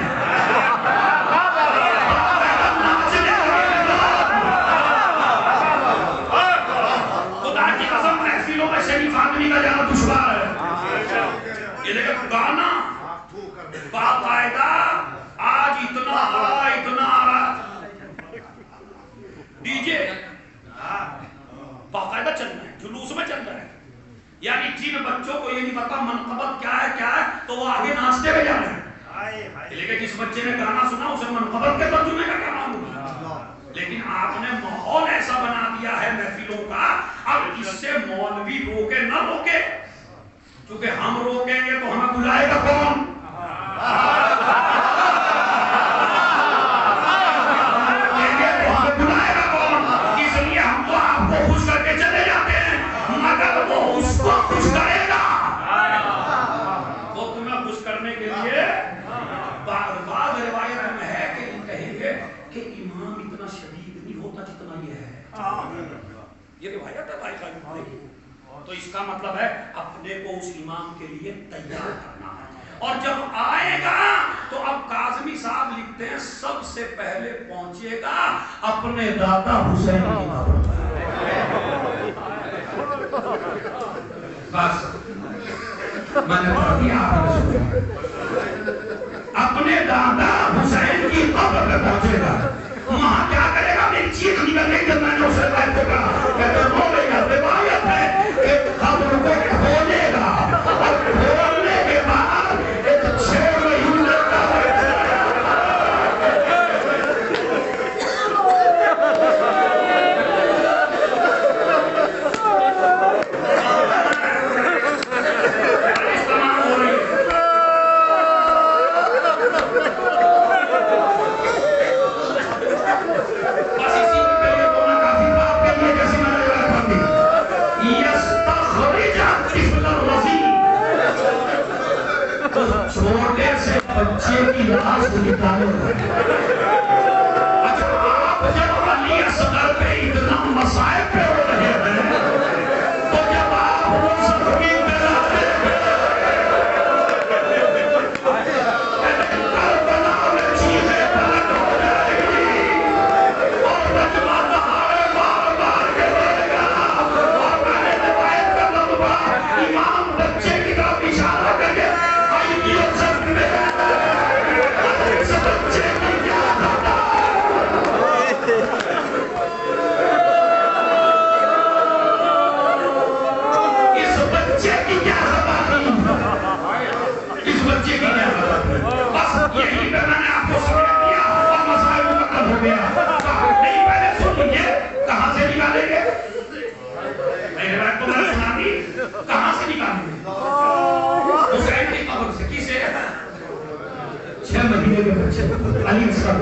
خدا کی قسم محفلوں میں شریف آدمی کا جانا دشوار ہے. یہ لیکن گانا باقاعدہ آج اتنا آ رہا ڈی جے باقاعدہ چل رہا ہے, جلوس میں چل رہا ہے. یعنی جن بچوں کو یہ نہیں پتا منقبت کیا ہے تو وہ آگے ناچتے ہوئے جا رہے ہیں. لیکن جس بچے نے گانا سنا اسے منقبت کے ترجمے کا کیا معلوم. لیکن آپ نے ماحول ایسا بنا دیا ہے محفلوں کا, اب اس سے مولوی روکے نہ روکے, کیونکہ ہم روکیں گے تو ہمیں بلائے گا کون؟ یہ روایت ہے بھائی صاحب. تو اس کا مطلب ہے اپنے کو اس امام کے لیے تیار کرنا ہے. اور جب آئے گا تو اب کاظمی صاحب لکھتے ہیں سب سے پہلے پہنچے گا اپنے دادا حسین کی قبر بس میں نے پڑھ دیا اپنے دادا حسین کی قبر پہ پہنچے گا وہاں کیا کرے گا میری چیخ نکل گئی جب میں نے اسے بیٹھ کو کہا کہتے رو لے گا روایت ہے کہ قبر کو کھولے گا اور کھولنے کے بعد ایک 6 مہینے کا بچے کی لاش نکالے اچھا آپ جب علی اصغر پہ اتنا مصائب پہ ہو رہے ہیں تو جب آپ مصطفی پہ لاتے کربلا میں چیزیں پلٹ ہو جائے گی اور بچوا دہاڑے بار بار کے رہے گا اور میں نے روایت کا لمبا امام بچے کی طرف اشارہ کر کے آئیے سب میں کہاں سے نکالیں گے حسین کی قبر سے کسے 6 مہینے کے بچے علی اصغر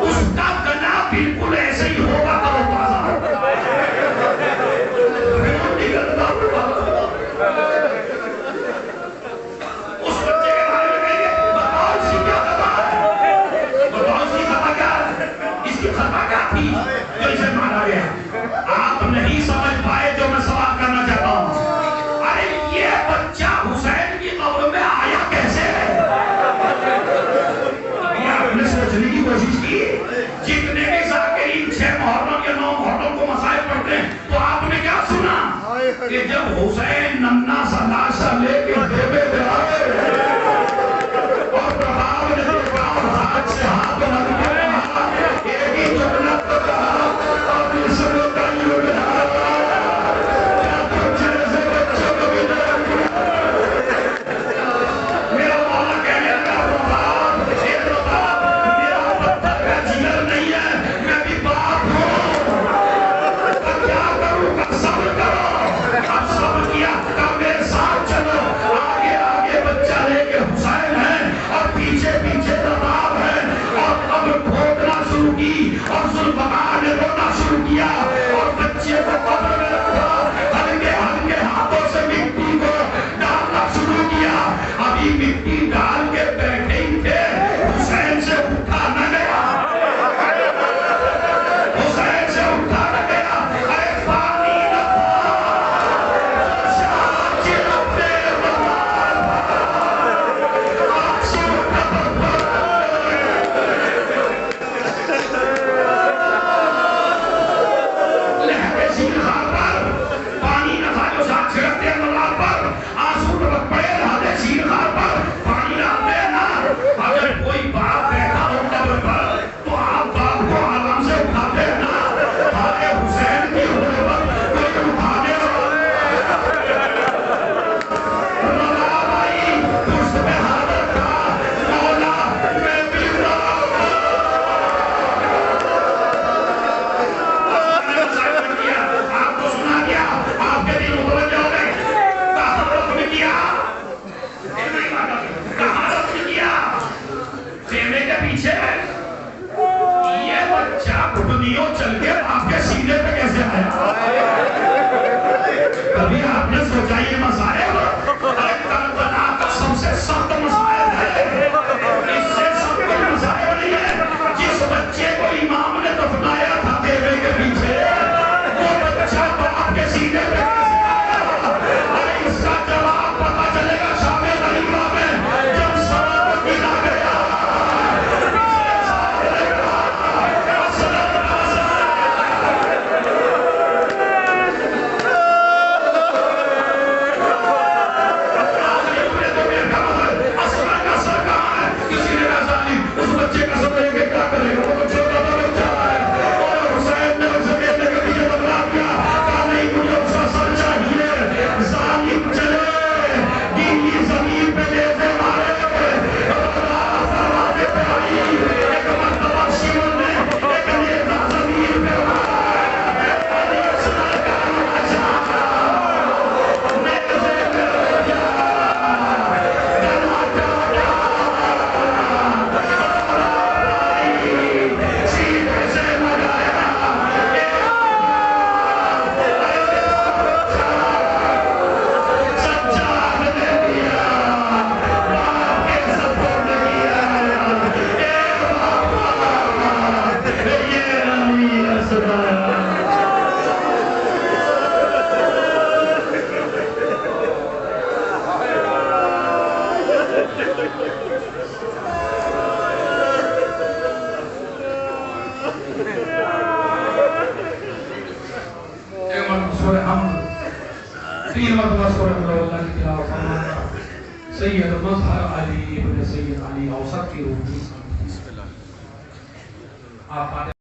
اس کا گنا بالکل ایسے ہی ہوگا کرو بازار اس بچے کے بارے میں کہیں گے بتاؤ اس کی کیا خطا ہے بتاؤ اس کی خطا کیا ہے اس کی خطا کیا تھی جو اسے مارا گیا آپ نہیں سمجھ پائے جو میں سوال کرنا چاہتا ہوں بچہ حسین کی قبر میں آیا کیسے ہے ابھی آپ نے سوچنے کی کوشش کی جتنے بھی ذاکرین 6 محرم یا 9 محرم کو مسائل پڑھتے ہیں تو آپ نے کیا سنا کہ جب حسین ننا سا لاشا لے کے دیوے پہ آئے اور پربھاو نے دیکھا اور ہاتھ سے ہاتھ مر کے کہا ایک ہی جنت تو کہا اور اس میں کئی اڑا اور ذوالفقار نے رونا شروع کیا اور بچے کو قبر میں رکھا ہلکے ہلکے ہاتھوں سے مٹی کو ڈالنا شروع کیا ابھی مٹی ڈال کے بیٹھے ہی تھے حسین سے اٹھا نہ گیا حسین سے اٹھا نہ گیا اے پانی نہ تھا شاہ کے اپنے وطن آج سے اٹھا پانی نہ تھا جو ساتھ چھڑکتے ہیں ملال پر آنسو ٹپک پڑے رہتے شیر خار پر پانی لاتے ہیں نا اگر کوئی باپ بیٹھا ہو قبر پر تو آپ باپ کو آرام سے اٹھاتے ہیں نا آگے حسین کی ہونے پر کوئی اٹھانے رضا بھائی پشت میں ہاتھ رکھا مولا میں مل رہا آپ کو سنا گیا آپ کے دل متوجہ ہو گئے کہاں رفت کیا کہاں رفت کیا خیمے کے پیچھے یہ بچہ گھٹنیوں چل کے آپ کے سینے پہ کیسے آیا کبھی آپ نے سوچا یہ مسائل کربلا کا سب سے سخت مسائل ہے اس سے سب کوئی مسائل نہیں ہے جس بچے کو امام نے دفنایا تھا خیمے کے پیچھے وہ بچہ باپ کے سینے پہ کیسے آیا اس کا جواب پتا چلے گا شام غریبہ میں سید مظہر علی ابن سید علی اوسط کی روح آپ